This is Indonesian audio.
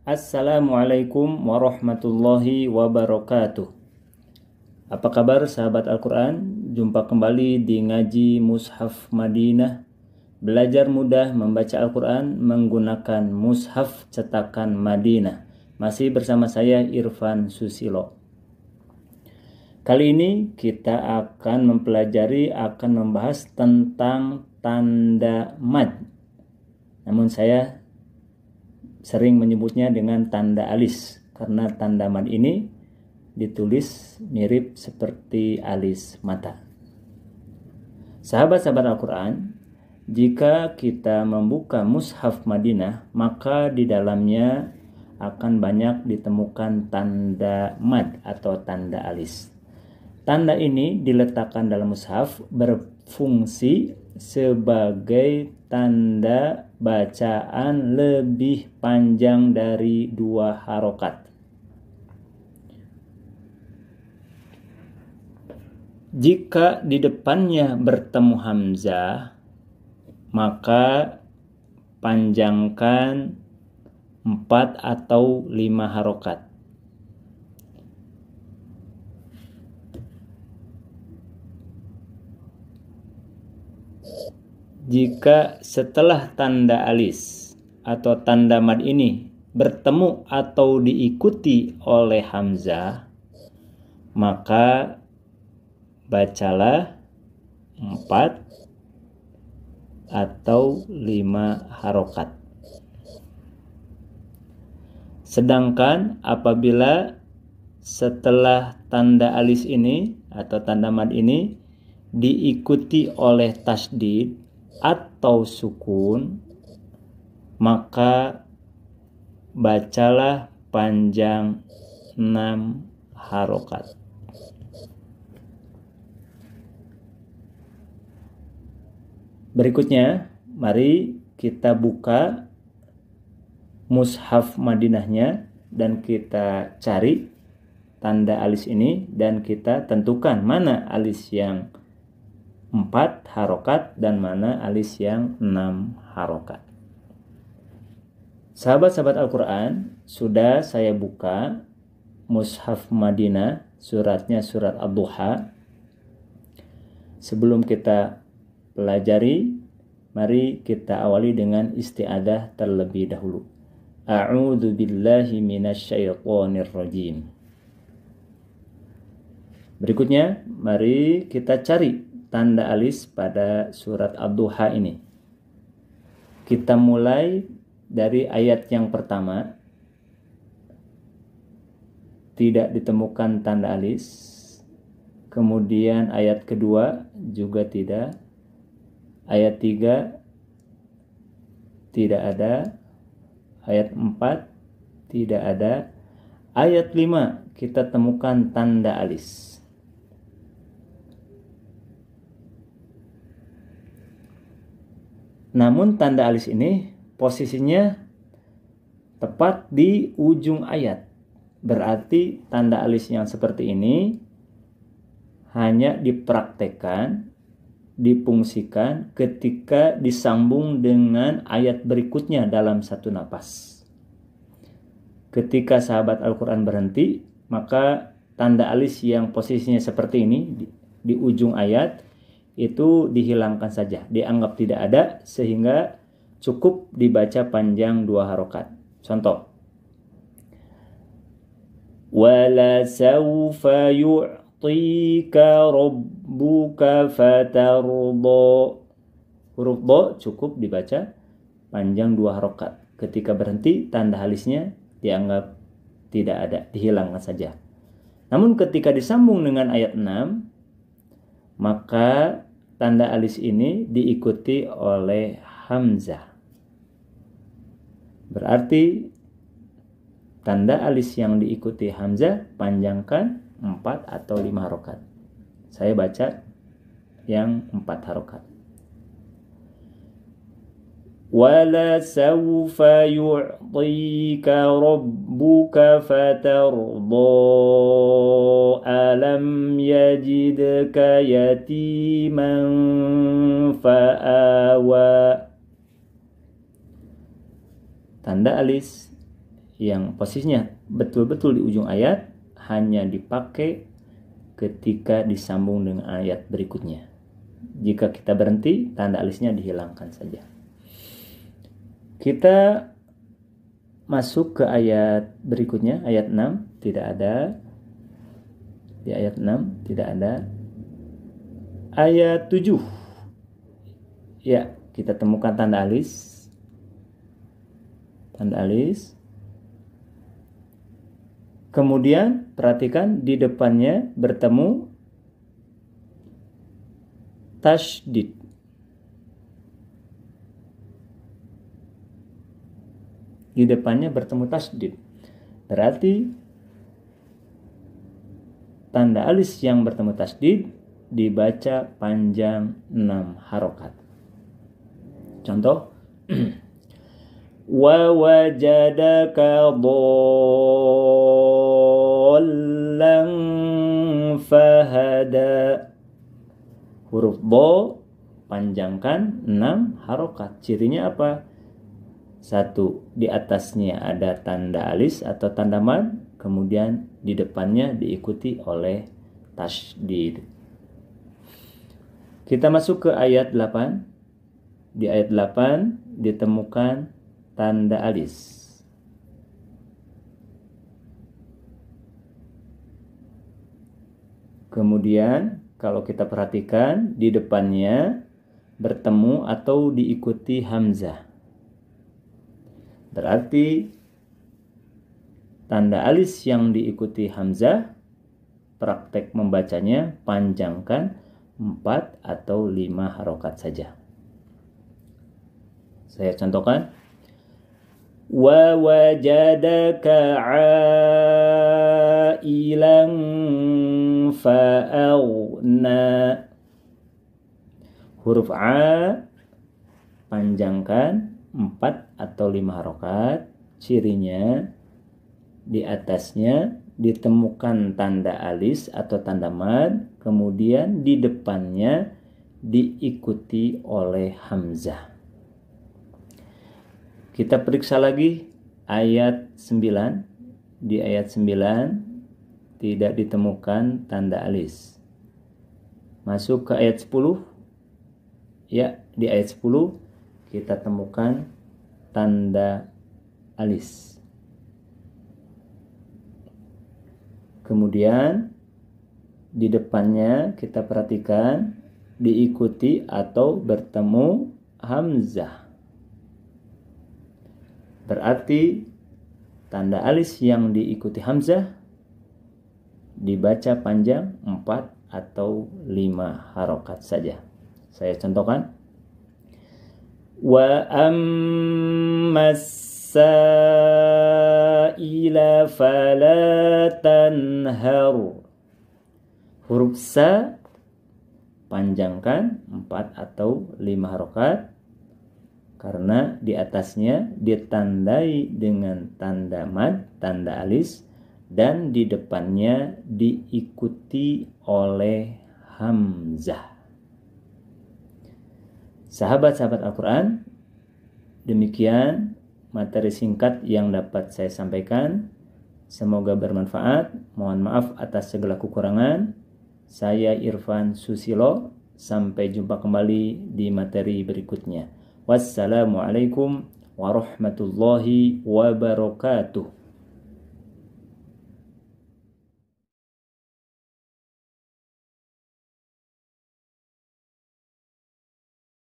Assalamualaikum warahmatullahi wabarakatuh. Apa kabar sahabat Al-Quran? Jumpa kembali di Ngaji Mushaf Madinah. Belajar mudah membaca Al-Quran menggunakan mushaf cetakan Madinah. Masih bersama saya Irfan Susilo. Kali ini kita akan membahas tentang tanda mad. Namun saya sering menyebutnya dengan tanda alis karena tanda mad ini ditulis mirip seperti alis mata. Sahabat-sahabat Al-Quran, jika kita membuka Mushaf Madinah, maka di dalamnya akan banyak ditemukan tanda mad atau tanda alis. Tanda ini diletakkan dalam mushaf berfungsi sebagai tanda bacaan lebih panjang dari 2 harokat. Jika di depannya bertemu hamzah, maka panjangkan 4 atau 5 harokat. Jika setelah tanda alis atau tanda mad ini bertemu atau diikuti oleh hamzah, maka bacalah 4 atau 5 harokat. Sedangkan apabila setelah tanda alis ini atau tanda mad ini diikuti oleh tasdid atau sukun, maka bacalah panjang 6 harokat. Berikutnya, mari kita buka Mushaf Madinahnya dan kita cari tanda alis ini dan kita tentukan mana alis yang 4 harokat dan mana alis yang 6 harokat. Sahabat-sahabat Al-Quran, sudah saya buka Mushaf Madinah, suratnya surat Ad-Duha. Sebelum kita pelajari, mari kita awali dengan isti'adzah terlebih dahulu. A'udzu billahi minasyaitonir rajim. Berikutnya, mari kita cari tanda alis pada surat Ad-Duha ini. Kita mulai dari ayat yang pertama. Tidak ditemukan tanda alis. Kemudian ayat kedua juga tidak. Ayat 3 tidak ada. Ayat 4 tidak ada. Ayat 5 kita temukan tanda alis. Namun tanda alis ini posisinya tepat di ujung ayat. Berarti tanda alis yang seperti ini hanya dipraktekkan, difungsikan ketika disambung dengan ayat berikutnya dalam satu napas. Ketika sahabat Al-Quran berhenti, maka tanda alis yang posisinya seperti ini di ujung ayat itu dihilangkan saja, dianggap tidak ada, sehingga cukup dibaca panjang 2 harokat. Contoh, wala sawfa yu'tika rabbuka fatarda. Huruf do cukup dibaca panjang 2 harokat. Ketika berhenti, tanda alisnya dianggap tidak ada, dihilangkan saja. Namun ketika disambung dengan ayat 6, maka tanda alis ini diikuti oleh hamzah. Berarti tanda alis yang diikuti hamzah panjangkan 4 atau 5 harokat. Saya baca yang 4 harokat. Wala sawfa yu'tika rabbuka fatarda alam yajidka yatiman fa'awa. Tanda alis yang posisinya betul-betul di ujung ayat hanya dipakai ketika disambung dengan ayat berikutnya. Jika kita berhenti, tanda alisnya dihilangkan saja. Kita masuk ke ayat berikutnya, ayat 6, tidak ada. Di ayat 6 tidak ada. Ayat 7. Ya, kita temukan tanda alis. Tanda alis. Kemudian perhatikan di depannya bertemu tasydid. Di depannya bertemu tasydid. Berarti tanda alis yang bertemu tasydid dibaca panjang 6 harokat. Contoh, wa wajadaka dhallan fahada. Huruf do panjangkan 6 harokat. Cirinya apa? 1, di atasnya ada tanda alis atau tanda mad, kemudian di depannya diikuti oleh tasydid. Kita masuk ke ayat 8. Di ayat 8 ditemukan tanda alis. Kemudian kalau kita perhatikan di depannya bertemu atau diikuti hamzah. Berarti tanda alis yang diikuti hamzah, praktek membacanya panjangkan 4 atau 5 harokat saja. Saya contohkan. Wa wajadaka 'ailan fa'aghna. Huruf A panjangkan 4 atau 5 harokat. Cirinya di atasnya ditemukan tanda alis atau tanda mad, kemudian di depannya diikuti oleh hamzah. Kita periksa lagi ayat 9. Di ayat 9 tidak ditemukan tanda alis. Masuk ke ayat 10. Ya, di ayat 10 kita temukan tanda alis. Kemudian di depannya kita perhatikan diikuti atau bertemu hamzah. Berarti tanda alis yang diikuti hamzah dibaca panjang 4 atau 5 harokat saja. Saya contohkan. Wa ammas sa'ila fala tanhar. Huruf sa panjangkan 4 atau 5 harokat karena di atasnya ditandai dengan tanda mad, tanda alis, dan di depannya diikuti oleh hamzah. Sahabat-sahabat Al-Quran, demikian materi singkat yang dapat saya sampaikan. Semoga bermanfaat. Mohon maaf atas segala kekurangan. Saya Irfan Susilo. Sampai jumpa kembali di materi berikutnya. Wassalamualaikum warahmatullahi wabarakatuh.